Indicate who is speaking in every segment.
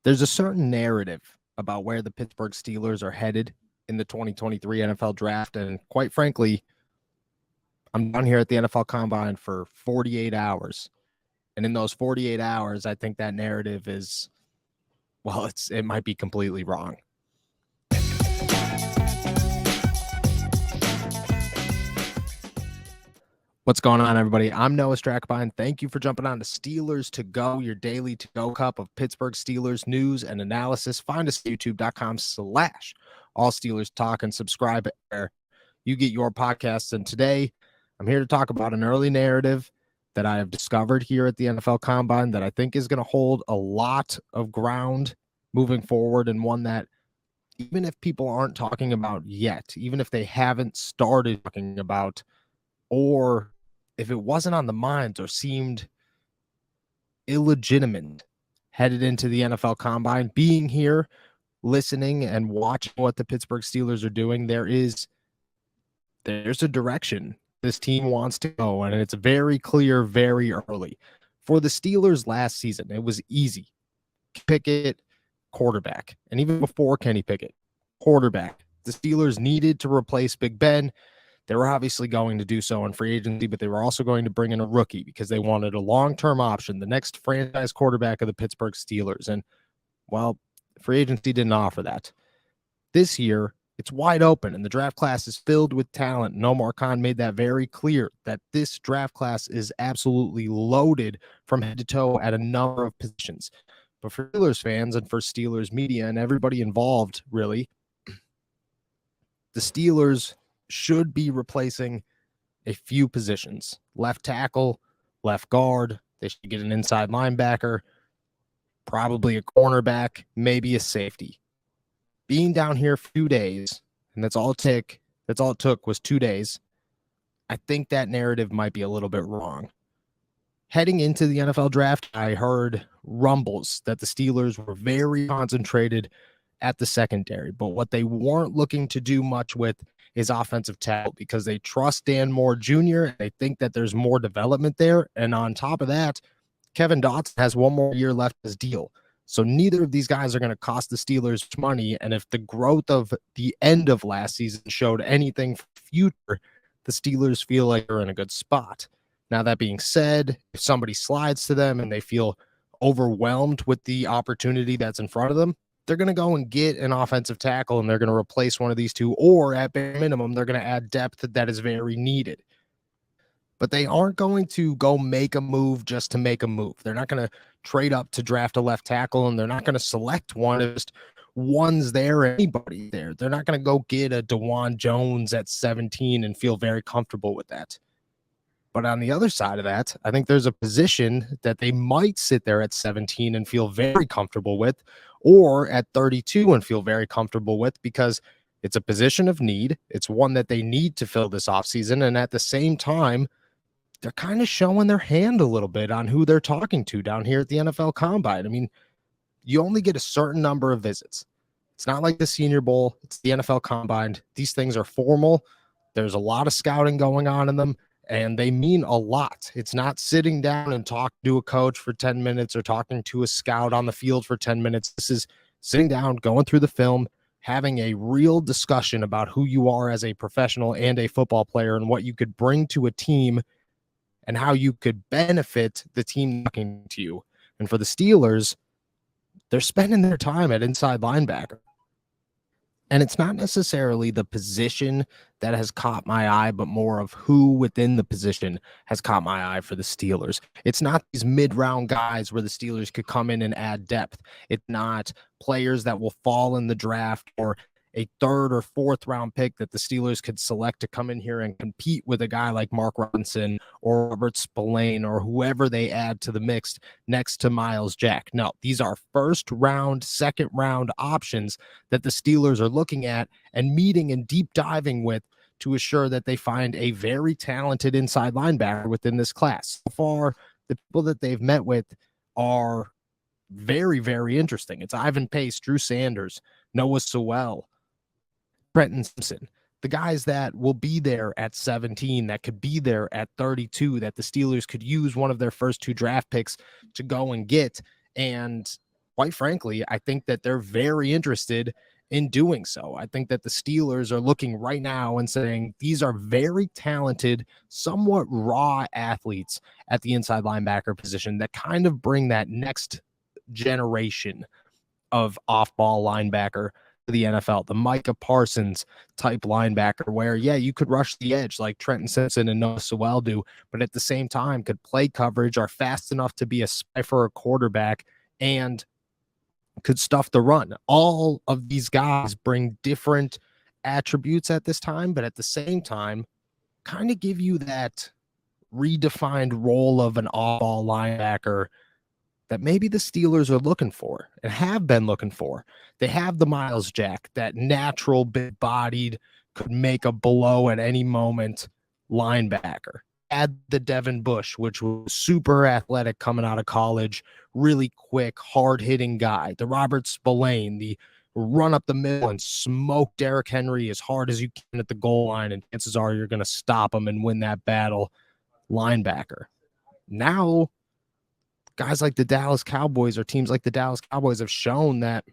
Speaker 1: There's a certain narrative about where the Pittsburgh Steelers are headed in the 2023 NFL draft. And quite frankly, I'm down here at the NFL Combine for 48 hours. And in those 48 hours, I think that narrative is, well, it might be completely wrong. What's going on, everybody? I'm Noah Strackbein. Thank you for jumping on to Steelers to Go, your daily to-go cup of Pittsburgh Steelers news and analysis. Find us at youtube.com/All Steelers Talk and subscribe where you get your podcasts. And today, I'm here to talk about an early narrative that I have discovered here at the NFL Combine that I think is going to hold a lot of ground moving forward, and one that even if people aren't talking about yet, even if they haven't started talking about, or if it wasn't on the minds or seemed illegitimate headed into the NFL Combine, being here, listening and watching what the Pittsburgh Steelers are doing, there's a direction this team wants to go, and it's very clear very early. For the Steelers last season, it was easy. Pickett, quarterback. And even before Kenny Pickett, quarterback. The Steelers needed to replace Big Ben. They were obviously going to do so in free agency, but they were also going to bring in a rookie because they wanted a long-term option, the next franchise quarterback of the Pittsburgh Steelers. And, well, free agency didn't offer that. This year, it's wide open, and the draft class is filled with talent. And Omar Khan made that very clear, that this draft class is absolutely loaded from head to toe at a number of positions. But for Steelers fans and for Steelers media and everybody involved, really, the Steelers should be replacing a few positions. Left tackle, left guard. They should get an inside linebacker, probably a cornerback, maybe a safety. Being down here for 2 days, and that's all it took was 2 days, I think that narrative might be a little bit wrong. Heading into the NFL draft, I heard rumbles that the Steelers were very concentrated at the secondary, but what they weren't looking to do much with is offensive tackle because they trust Dan Moore Jr. They think that there's more development there. And on top of that, Kevin Dotson has one more year left in his deal. So neither of these guys are going to cost the Steelers money. And if the growth of the end of last season showed anything for the future, the Steelers feel like they're in a good spot. Now, that being said, if somebody slides to them and they feel overwhelmed with the opportunity that's in front of them, they're going to go and get an offensive tackle and they're going to replace one of these two, or at bare minimum, they're going to add depth that is very needed. But they aren't going to go make a move just to make a move. They're not going to trade up to draft a left tackle, and they're not going to select one if just one's there, anybody there. They're not going to go get a DeJuan Jones at 17 and feel very comfortable with that. But on the other side of that, I think there's a position that they might sit there at 17 and feel very comfortable with, or at 32 and feel very comfortable with, because it's a position of need. It's one that they need to fill this offseason. And at the same time, they're kind of showing their hand a little bit on who they're talking to down here at the NFL Combine. I mean, you only get a certain number of visits. It's not like the Senior Bowl. It's the NFL Combine. These things are formal. There's a lot of scouting going on in them, and they mean a lot. It's not sitting down and talking to a coach for 10 minutes or talking to a scout on the field for 10 minutes. This is sitting down, going through the film, having a real discussion about who you are as a professional and a football player and what you could bring to a team and how you could benefit the team talking to you. And for the Steelers, they're spending their time at inside linebacker. And it's not necessarily the position that has caught my eye, but more of who within the position has caught my eye for the Steelers. It's not these mid-round guys where the Steelers could come in and add depth. It's not players that will fall in the draft or a third or fourth round pick that the Steelers could select to come in here and compete with a guy like Mark Robinson or Robert Spillane or whoever they add to the mix next to Miles Jack. No, these are first round, second round options that the Steelers are looking at and meeting and deep diving with to assure that they find a very talented inside linebacker within this class. So far, the people that they've met with are very, very interesting. It's Ivan Pace, Drew Sanders, Noah Sewell, Trenton Simpson, the guys that will be there at 17, that could be there at 32, that the Steelers could use one of their first two draft picks to go and get. And quite frankly, I think that they're very interested in doing so. I think that the Steelers are looking right now and saying these are very talented, somewhat raw athletes at the inside linebacker position that kind of bring that next generation of off-ball linebacker to the NFL, the Micah Parsons type linebacker where, yeah, you could rush the edge like Trenton Simpson and Noah Sewell do, but at the same time could play coverage, are fast enough to be a spy for a quarterback, and could stuff the run. All of these guys bring different attributes at this time, but at the same time, kind of give you that redefined role of an off-ball linebacker that maybe the Steelers are looking for and have been looking for. They have the Miles Jack, that natural, big-bodied, could make a blow at any moment linebacker. Add the Devin Bush, which was super athletic coming out of college, really quick, hard-hitting guy. The Robert Spillane, the run up the middle and smoke Derrick Henry as hard as you can at the goal line, and chances are you're going to stop him and win that battle linebacker. Now, guys like the Dallas Cowboys or teams like the Dallas Cowboys have shown that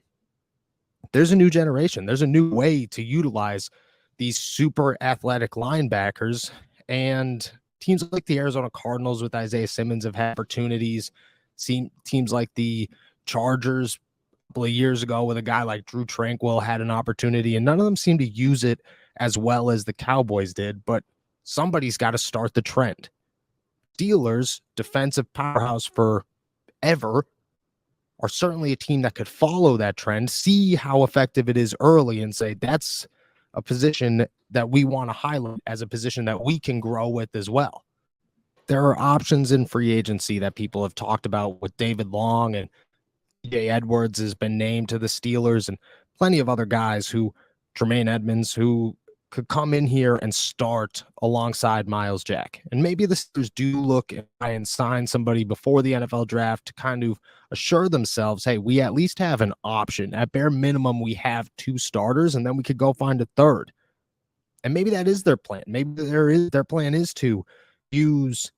Speaker 1: there's a new generation. There's a new way to utilize these super athletic linebackers, and teams like the Arizona Cardinals with Isaiah Simmons have had opportunities. Teams like the Chargers a couple of years ago with a guy like Drew Tranquill had an opportunity, and none of them seem to use it as well as the Cowboys did, but somebody's got to start the trend. Steelers, defensive powerhouse forever, are certainly a team that could follow that trend, see how effective it is early, and say that's a position that we want to highlight as a position that we can grow with as well. There are options in free agency that people have talked about with David Long, and TJ Edwards has been named to the Steelers, and plenty of other guys who, Tremaine Edmonds, who could come in here and start alongside Miles Jack. And maybe the Steelers do look and sign somebody before the NFL draft to kind of assure themselves, hey, we at least have an option. At bare minimum, we have two starters, and then we could go find a third. And maybe that is their plan. Maybe their plan is to use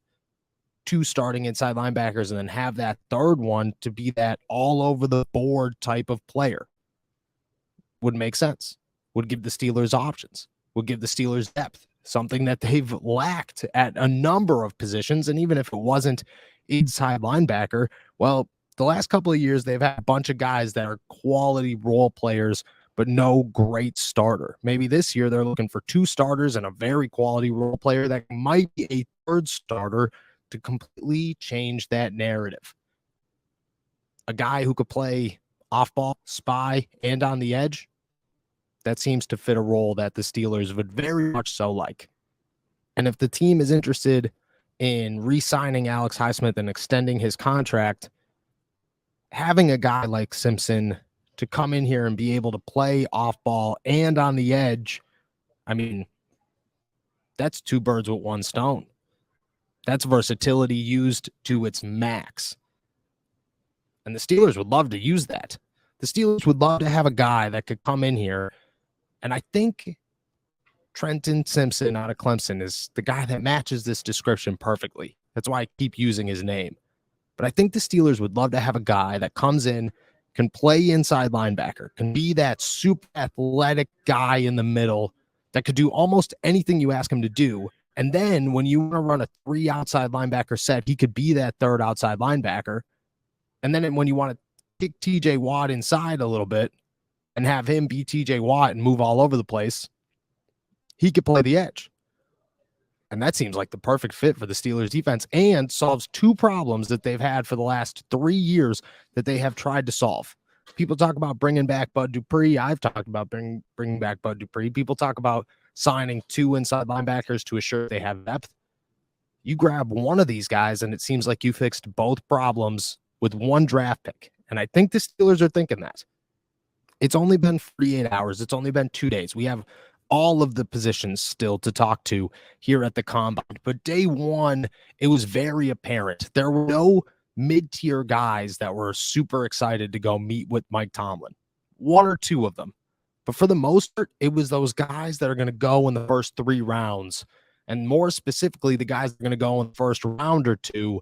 Speaker 1: two starting inside linebackers and then have that third one to be that all over the board type of player. Would make sense. Would give the Steelers options. Would give the Steelers depth, something that they've lacked at a number of positions. And even if it wasn't inside linebacker, well, the last couple of years, they've had a bunch of guys that are quality role players, but no great starter. Maybe this year they're looking for two starters and a very quality role player that might be a third starter to completely change that narrative. A guy who could play off-ball, spy, and on the edge, that seems to fit a role that the Steelers would very much so like. And if the team is interested in re-signing Alex Highsmith and extending his contract, having a guy like Simpson to come in here and be able to play off-ball and on the edge, I mean, that's two birds with one stone. That's versatility used to its max. And the Steelers would love to use that. The Steelers would love to have a guy that could come in here. And I think Trenton Simpson out of Clemson is the guy that matches this description perfectly. That's why I keep using his name. But I think the Steelers would love to have a guy that comes in, can play inside linebacker, can be that super athletic guy in the middle that could do almost anything you ask him to do. And then when you want to run a 3 outside linebacker set, he could be that third outside linebacker. And then when you want to kick TJ Watt inside a little bit and have him be TJ Watt and move all over the place, he could play the edge. And that seems like the perfect fit for the Steelers defense and solves two problems that they've had for the last 3 years that they have tried to solve. People talk about bringing back Bud Dupree. I've talked about bringing back Bud Dupree. People talk about signing 2 inside linebackers to assure they have depth. You grab one of these guys, and it seems like you fixed both problems with 1 draft pick. And I think the Steelers are thinking that. It's only been 48 hours. It's only been 2 days. We have all of the positions still to talk to here at the Combine. But day one, it was very apparent. There were no mid-tier guys that were super excited to go meet with Mike Tomlin. 1 or 2 of them. But for the most part, it was those guys that are going to go in the first 3 rounds. And more specifically, the guys that are going to go in the first round or 2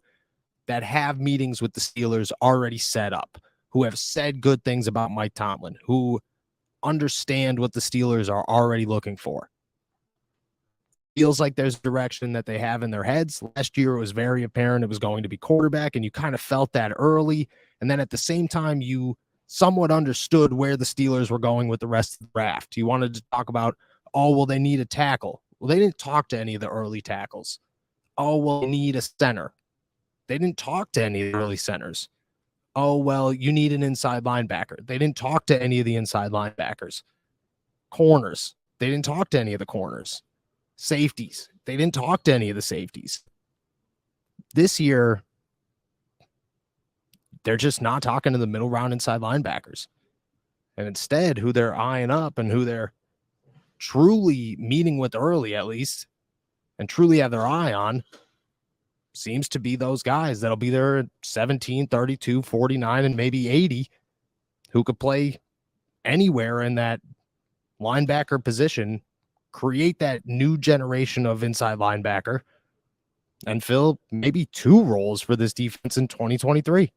Speaker 1: that have meetings with the Steelers already set up. who have said good things about Mike Tomlin, who understand what the Steelers are already looking for. Feels like there's a direction that they have in their heads. Last year, it was very apparent it was going to be quarterback, and you kind of felt that early. And then at the same time, you somewhat understood where the Steelers were going with the rest of the draft. You wanted to talk about, oh, well, they need a tackle. Well, they didn't talk to any of the early tackles. Oh, well, they need a center. They didn't talk to any of the early centers. Oh, well, you need an inside linebacker. They didn't talk to any of the inside linebackers. Corners. They didn't talk to any of the corners. Safeties. They didn't talk to any of the safeties. This year, they're just not talking to the middle round inside linebackers. And instead, who they're eyeing up and who they're truly meeting with early, at least, and truly have their eye on, seems to be those guys that'll be there at 17, 32, 49, and maybe 80, who could play anywhere in that linebacker position, create that new generation of inside linebacker, and fill maybe two roles for this defense in 2023.